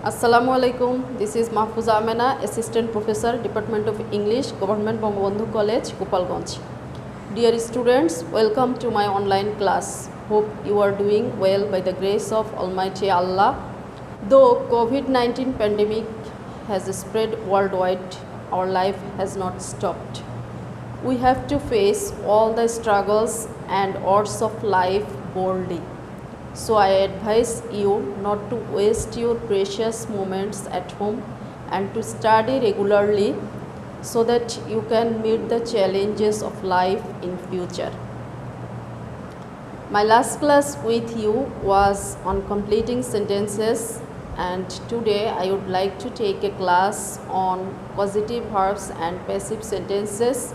Assalamualaikum. This is Mahfuza Amena, Assistant Professor, Department of English, Government Bangabandhu College, Gopalganj. Dear students, welcome to my online class. Hope you are doing well by the grace of Almighty Allah. Though COVID-19 pandemic has spread worldwide, our life has not stopped. We have to face all the struggles and odds of life boldly. So I advise you not to waste your precious moments at home and to study regularly so that you can meet the challenges of life in future. My last class with you was on completing sentences, and today I would like to take a class on causative verbs and passive sentences.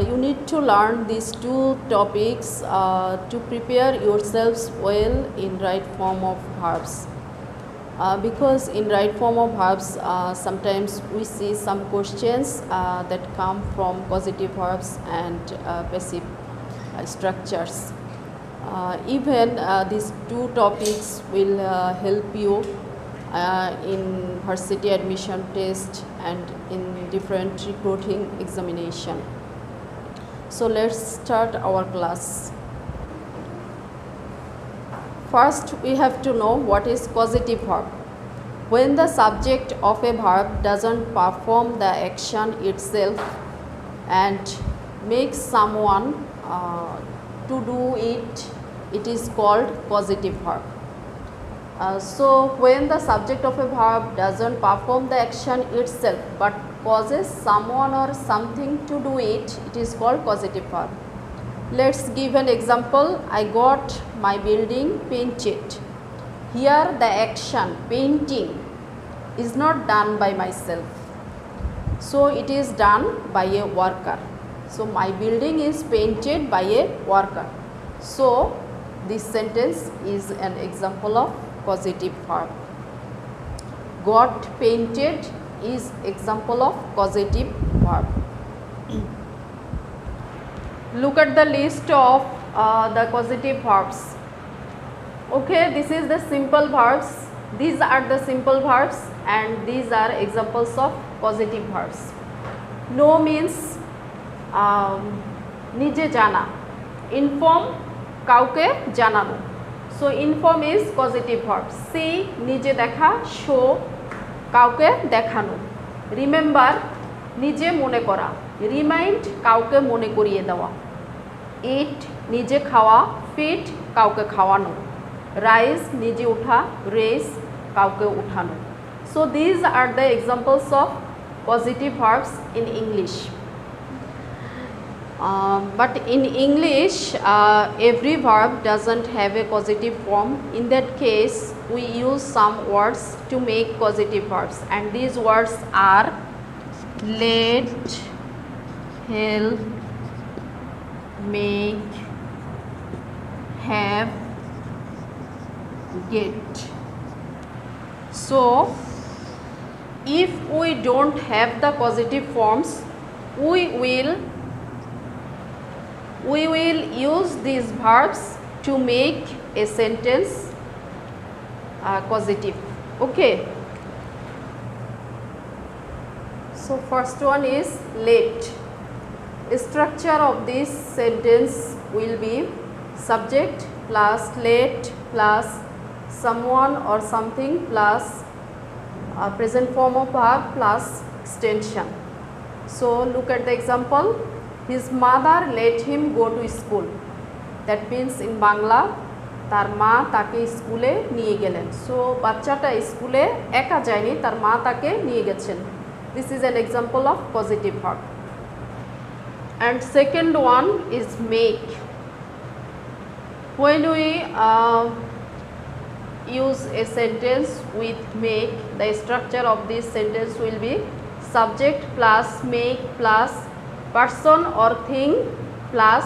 You need to learn these two topics to prepare yourselves well in right form of verbs. Because in right form of verbs, sometimes we see some questions that come from causative verbs and passive structures. Even these two topics will help you in varsity admission test and in different recruiting examination. So let's start our class. First, we have to know what is causative verb. When the subject of a verb doesn't perform the action itself and makes someone to do it, it is called causative verb. So when the subject of a verb doesn't perform the action itself but causes someone or something to do it, it is called causative verb. Let's give an example. I got my building painted. Here the action painting is not done by myself. So it is done by a worker. So my building is painted by a worker. So this sentence is an example of causative verb. Got painted is example of causative verb. Look at the list of the causative verbs. Okay, this is the simple verbs. These are the simple verbs and these are examples of causative verbs. Know means nije jana. Inform kauke janano. So inform is causative verb. See nije dekha, show কাউকে দেখানো, remember নিজে মনে করা, remind কাউকে মনে করিয়ে দেওয়া, ইট নিজে খাওয়া, ফিট কাউকে খাওয়ানো, রাইজ নিজে ওঠা, রেস কাউকে উঠানো. So these are the examples of causative verbs in English. But in English, every verb doesn't have a causative form. In that case, we use some words to make causative verbs, and these words are let, help, make, have, get. So if we don't have the causative forms, we will use these verbs to make a sentence causative. Okay. So first one is let. Structure of this sentence will be subject plus let plus someone or something plus present form of verb plus extension. So look at the example. His mother let him go to school. That means in Bangla, তার মা তাকে স্কুলে নিয়ে গেলেন. So বাচ্চাটা স্কুলে একা যায়নি, তার মা তাকে নিয়ে গেছেন. This is an example of causative verb. And second one is make. When we use a sentence with make, the structure of this sentence will be subject plus make plus person or thing plus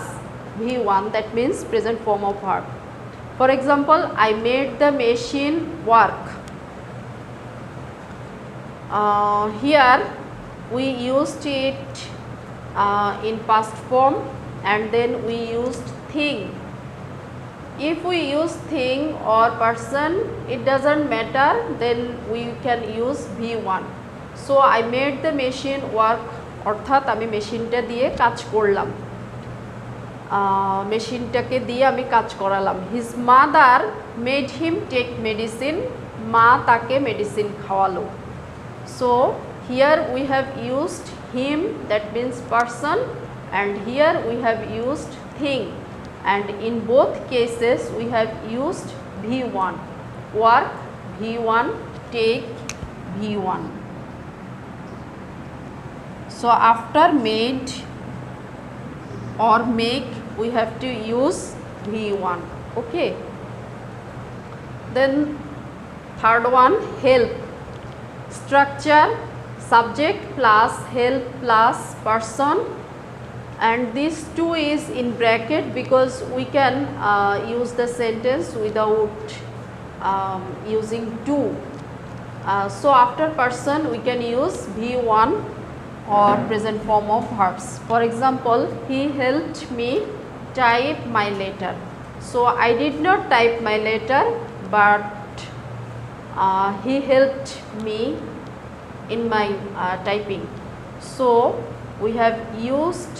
V1, that means present form of verb. For example, I made the machine work. Here we used it in past form and then we used thing if we use thing or person, it doesn't matter, then we can use V1. So I made the machine work, অর্থাৎ আমি মেশিনটা দিয়ে কাজ করলাম, মেশিনটাকে দিয়ে আমি কাজ করালাম। His mother made him take medicine, মা তাকে মেডিসিন খাওয়ালো। So here we have used him, that means person, and here we have used thing, and in both cases we have used V1. Work V1, take V1. So after made or make we have to use V1. Okay. Then third one, help. Structure subject plus help plus person, and this two is in bracket because we can use the sentence without using two. So after person we can use V1 or present form of verbs. For example, he helped me type my letter. So I did not type my letter, but he helped me in my typing. So we have used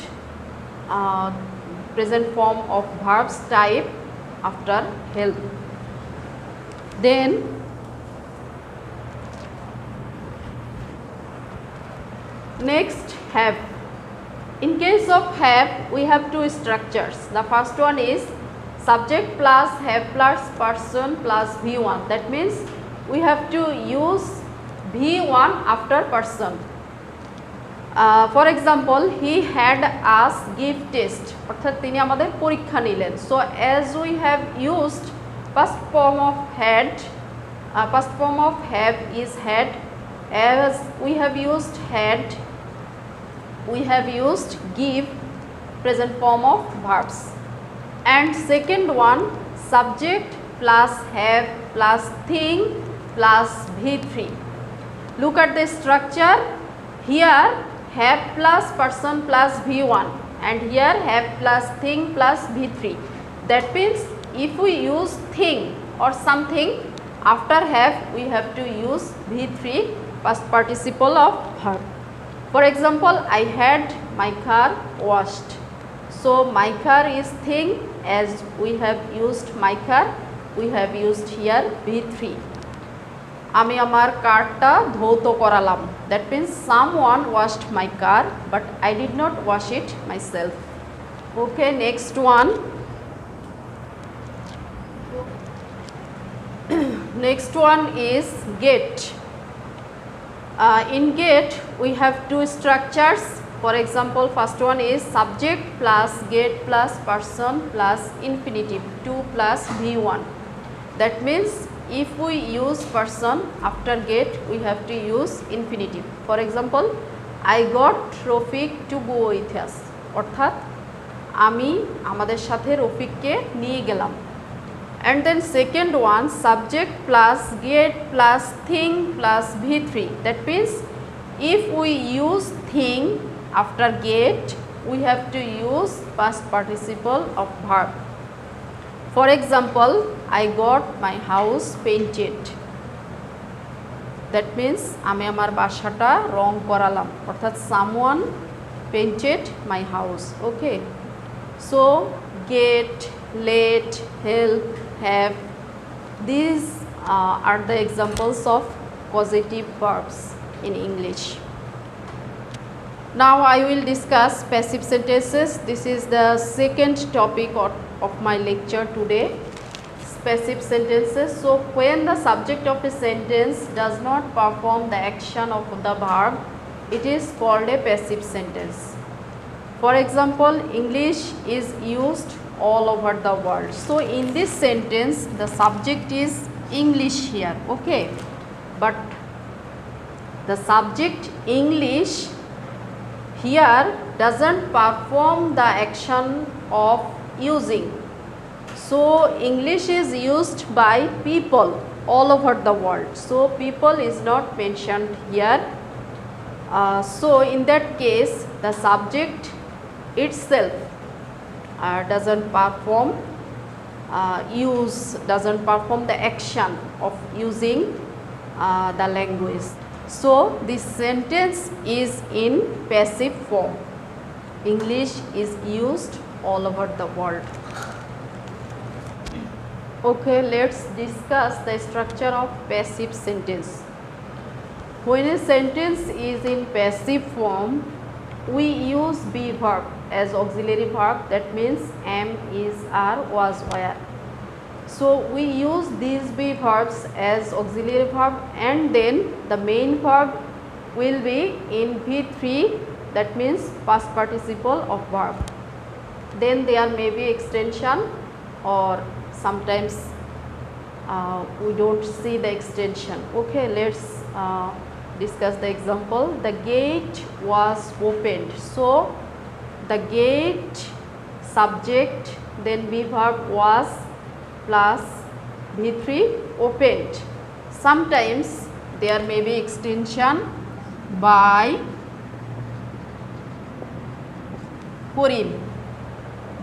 present form of verbs type after help. Then next, have. In case of have, we have two structures. The first one is subject plus have plus person plus V1. That means we have to use V1 after person. For example, he had us give test, অর্থাৎ তিনি আমাদের পরীক্ষা নিলেন। So as we have used past form of had, past form of have is had, as we have used had, we have used give, present form of verbs. And second one, subject plus have plus thing plus V3. Look at the structure. Here have plus person plus V1, and here have plus thing plus V3. That means if we use thing or something after have, we have to use V3, past participle of verb. For example, I had my car washed. So my car is thing, as we have used my car, we have used here V3. আমি আমার কারটা ধৌত করালাম, that means someone washed my car but I did not wash it myself. Okay, next one. Next one is get. In get we have two structures. For example, first one is subject plus get plus person plus infinitive, 2 plus V1. That means if we use person after get, we have to use infinitive. For example, I got Rofik to go with us. অর্থাৎ আমি আমাদের সাথে রফিককে নিয়ে গেলাম। And then second one, subject plus get plus thing plus V3. That means if we use thing after get, we have to use past participle of verb. For example, I got my house painted. That means আমি আমার বাসাটা রং করালাম, অর্থাৎ someone painted my house. Okay, so get, let, help, have, these are the examples of causative verbs in English. Now I will discuss passive sentences. This is the second topic of my lecture today, passive sentences. So when the subject of a sentence does not perform the action of the verb, it is called a passive sentence. For example, English is used all over the world. So in this sentence the subject is English here, okay, but the subject English here doesn't perform the action of using. So English is used by people all over the world. So people is not mentioned here. So in that case the subject itself doesn't perform doesn't perform the action of using the language. So this sentence is in passive form. English is used all over the world. Okay, let's discuss the structure of passive sentence. When a sentence is in passive form, we use be verb as auxiliary verb, that means am, is, are, was, were. So we use these be verbs as auxiliary verb, and then the main verb will be in V3, that means past participle of verb. Then there may be extension, or sometimes we don't see the extension. Okay, let's discuss the example. The gate was opened. So the gate subject, then be verb was plus V3 opened. Sometimes there may be extension by Korim.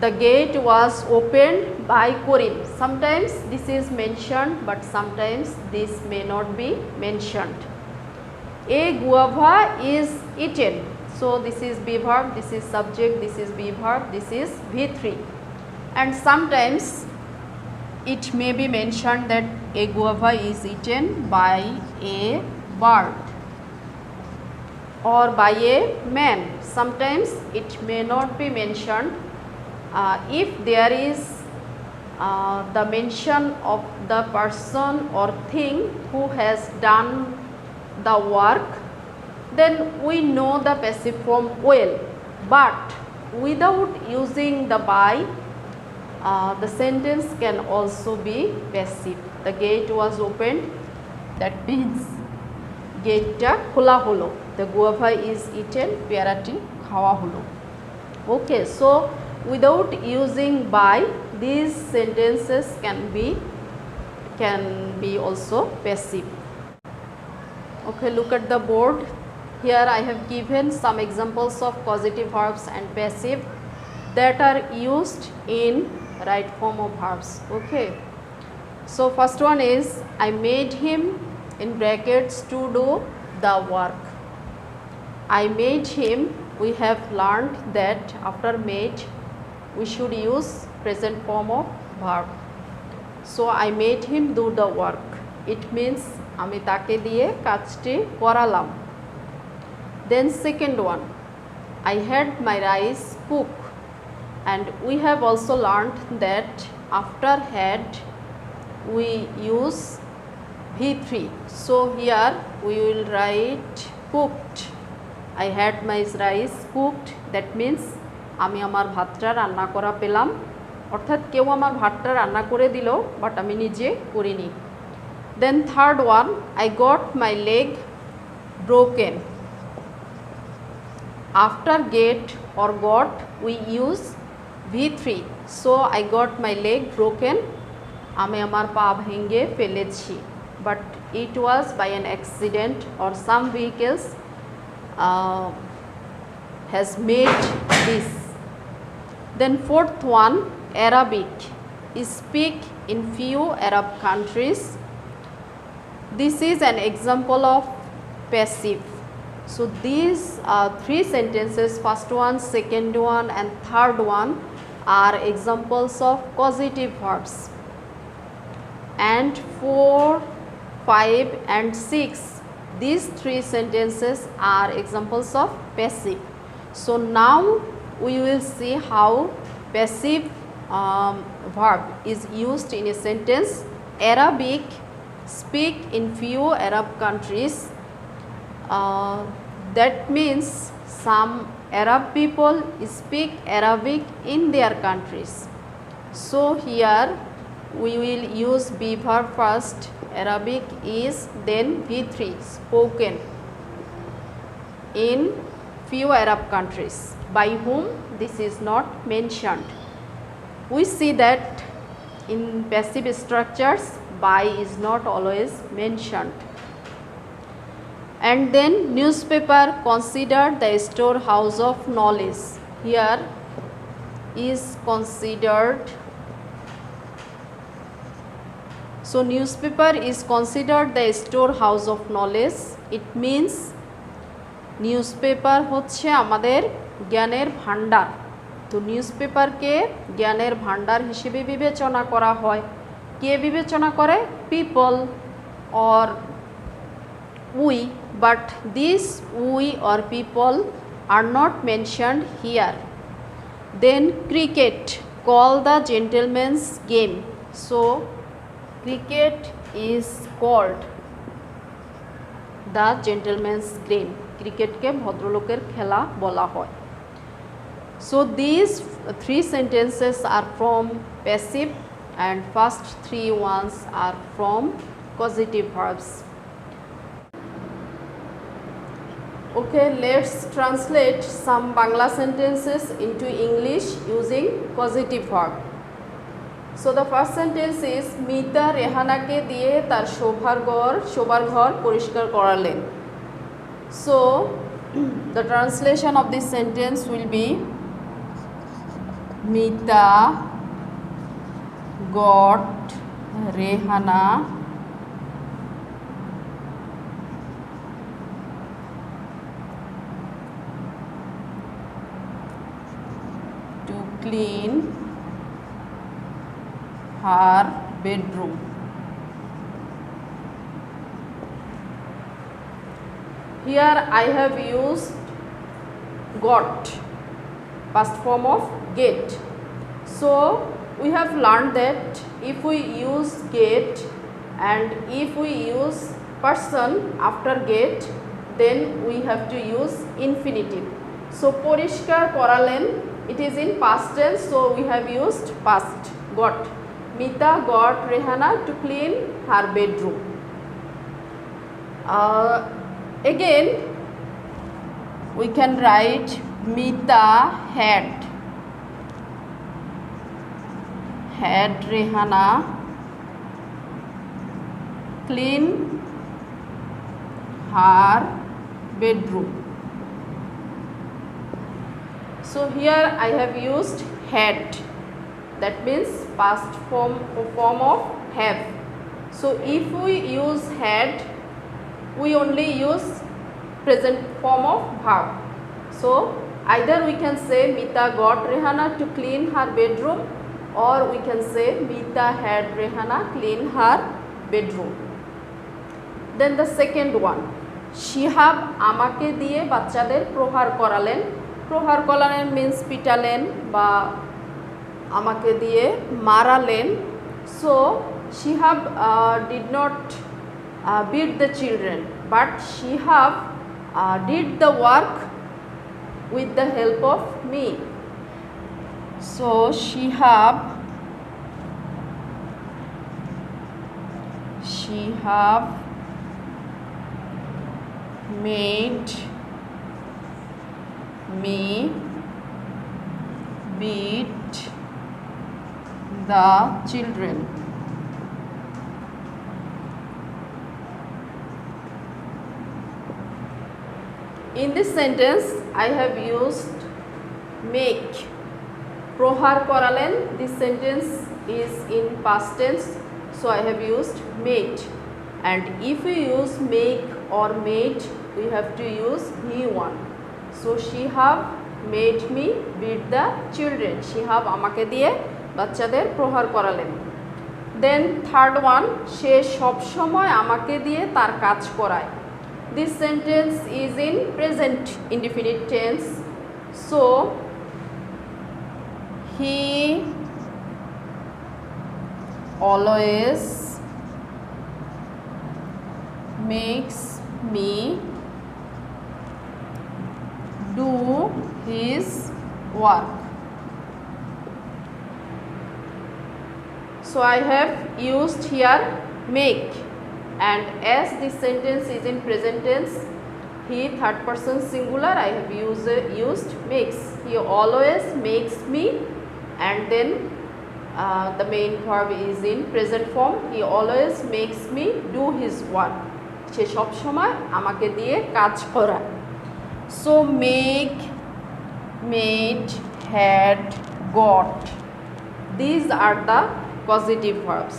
The gate was opened by Korim. Sometimes this is mentioned, but sometimes this may not be mentioned. A guava is eaten. So this is be verb, this is subject, this is be verb, this is V3. And sometimes it may be mentioned that a guava is eaten by a bird or by a man. Sometimes it may not be mentioned. If there is the mention of the person or thing who has done the work, then we know the passive form well. But without using the by, the sentence can also be passive. The gate was opened, that means gate ta khola holo. The guava is eaten, pearati khawa holo. Okay, so without using by, these sentences can be also passive. Okay, look at the board. Here I have given some examples of causative verbs and passive that are used in right form of verbs. Okay, so first one is I made him in brackets to do the work. I made him, we have learned that after made we should use present form of verb. So I made him do the work. It means আমি তাকে দিয়ে কাজটি করালাম। Then second one, I had my rice cook, and we have also learned that after had we use V3. So here we will write cooked. I had my rice cooked, that means আমি আমার ভাতটা রান্না করা পেলাম, অর্থাৎ কেউ আমার ভাতটা রান্না করে দিল বাট আমি নিজে করিনি। Then third one, I got my leg broken. After get or got we use V3. So I got my leg broken. আমি আমার পা ভেঙে ফেলেছি, but it was by an accident or some vehicles has made this. Then fourth one, Arabic is speak in few Arab countries. This is an example of passive. So these three sentences, first one, second one and third one, are examples of causative verbs. And 4, 5 and 6, these three sentences are examples of passive. So now we will see how passive verb is used in a sentence. Arabic speak in few Arab countries. That means some Arab people speak Arabic in their countries. So here we will use be verb first. Arabic is, then V3 spoken in few Arab countries. By whom, this is not mentioned. We see that in passive structures by is not always mentioned. And then newspaper considered the storehouse of knowledge. Here is considered So newspaper is considered the storehouse of knowledge. It means newspaper হচ্ছে আমাদের জ্ঞানের ভাণ্ডার। তো নিউজপেপারকে জ্ঞানের ভাণ্ডার হিসেবে বিবেচনা করা হয়। কে বিবেচনা করে? People or we, but these we or people are not mentioned here. Then cricket, called the gentleman's game. So cricket is called the gentleman's game. ক্রিকেটকে ভদ্রলোকের খেলা বলা হয়। So these three sentences are from passive and first three ones are from causative verbs. Okay, let's translate some Bangla sentences into English using causative verb. So the first sentence is Mita রেহানাকে দিয়ে তার শোবার ঘর পরিষ্কার করালেন. So the translation of this sentence will be Mita got Rehana to clean her bedroom. Here I have used got, past form of get. So we have learned that if we use get and if we use person after get, then we have to use infinitive. So porishkar koralen, it is in past tense, so we have used past got. Mita got Rehana to clean her bedroom. Again we can write Mita had Rehana clean her bedroom. So here I have used had, that means past form of have. So if we use had, we only use present form of verb. So either we can say Mita got Rehana to clean her bedroom, or we can say Mita had Rehana clean her bedroom. Then the second one, Shihab আমাকে দিয়ে বাচ্চাদের প্রহার করালেন. প্রহার করালেন means পিটালেন বা আমাকে দিয়ে মারালেন. So Shihab did not beat the children, but Shihab did the work with the help of me. So Shihab made me beat the children. In this sentence I have used make. Prohar koralen, this sentence is in past tense, so I have used made. And if we use make or made, we have to use he1. So Shihab made me beat the children. Shihab amake diye bachchader prohar koralen. Then third one, she sob shomoy amake diye tar kaj koray. This sentence is in present indefinite tense. So he always makes me do his work. So I have used here make, and as this sentence is in present tense, he third person singular, I have used makes. He always makes me, and then the main verb is in present form. He always makes me do his work. সে সব সময় আমাকে দিয়ে কাজ করায়. So make, made, had, got, these are the causative verbs.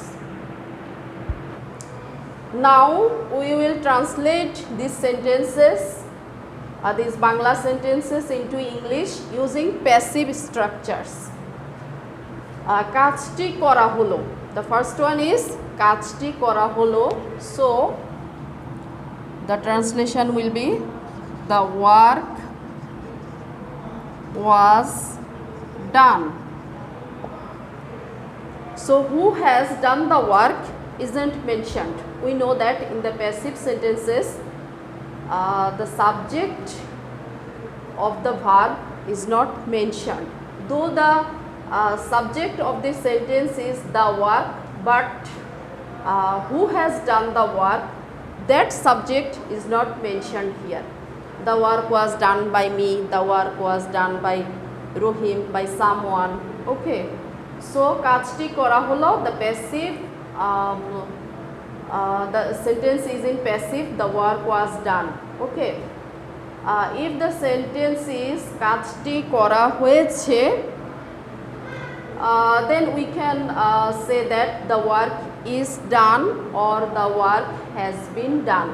Now we will translate these sentences, these Bangla sentences into English using passive structures. কাজটি করা হলো. The first one is কাজটি করা হলো. So the translation will be the work was done. So who has done the work isn't mentioned. We know that in the passive sentences the subject of the verb is not mentioned, though the subject of the sentence is the work, but who has done the work, that subject is not mentioned here. The work was done by me, the work was done by Rohim, by someone. Okay, so কাজটি করা হলো, the passive, the sentence is in passive, the work was done. Okay, if the sentence is কাজটি করা হয়েছে, then we can say that the work is done or the work has been done.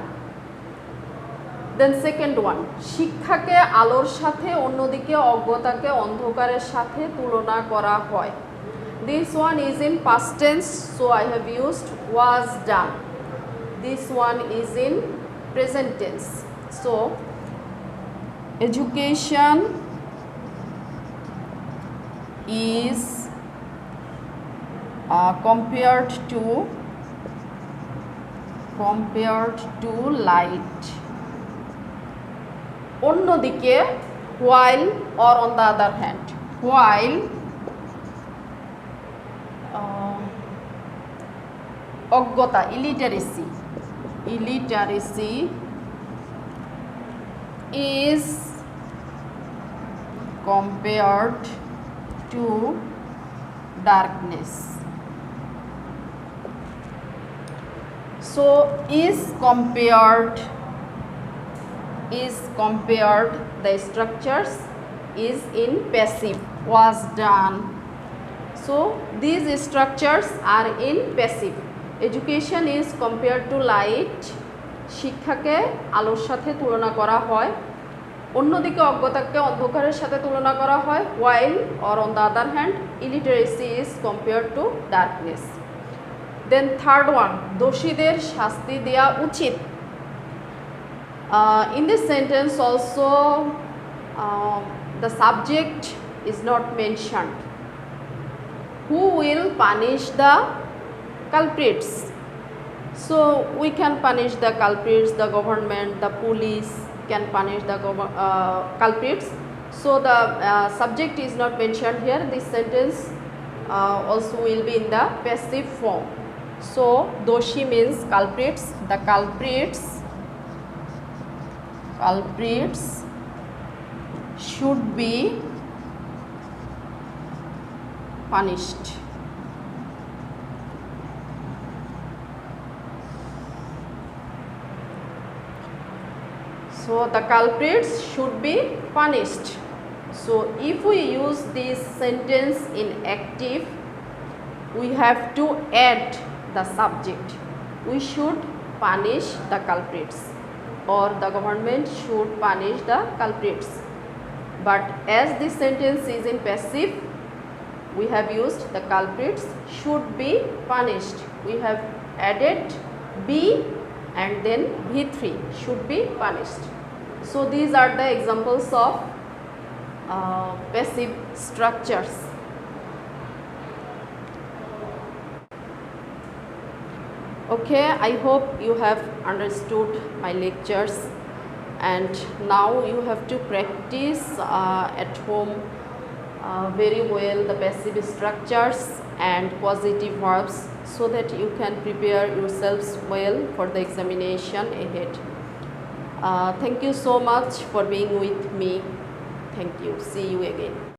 Then second one, শিক্ষাকে আলোর সাথে অন্যদিকে অজ্ঞতাকে অন্ধকারের সাথে তুলনা করা হয়. This one is in past tense, so I have used was done. This one is in present tense. So education is compared to light. অন্যদিকে while or on the other hand. While অজ্ঞতা, illiteracy is compared to darkness. So is compared, the structures is in passive, was done. So these structures are in passive. Education is compared to light, শিক্ষাকে আলোর সাথে তুলনা করা হয়, অন্যদিকে অজ্ঞতাকে অন্ধকারের সাথে তুলনা করা হয়. While or on the other hand, illiteracy is compared to darkness. Then third one, দোষীদের শাস্তি দেওয়া উচিত. In this sentence also the subject is not mentioned. Who will punish the culprits? So we can punish the culprits, the government, the police can punish the culprits. So the subject is not mentioned here. This sentence also will be in the passive form. So doshi means culprits. The culprits should be punished. So the culprits should be punished. So if we use this sentence in active, we have to add the subject. We should punish the culprits, or the government should punish the culprits. But as this sentence is in passive, we have used the culprits should be punished. We have added be and then V3, should be punished. So these are the examples of passive structures. Okay, I hope you have understood my lectures, and now you have to practice at home very well the passive structures and positive verbs, so that you can prepare yourselves well for the examination ahead. Thank you so much for being with me. Thank you. See you again.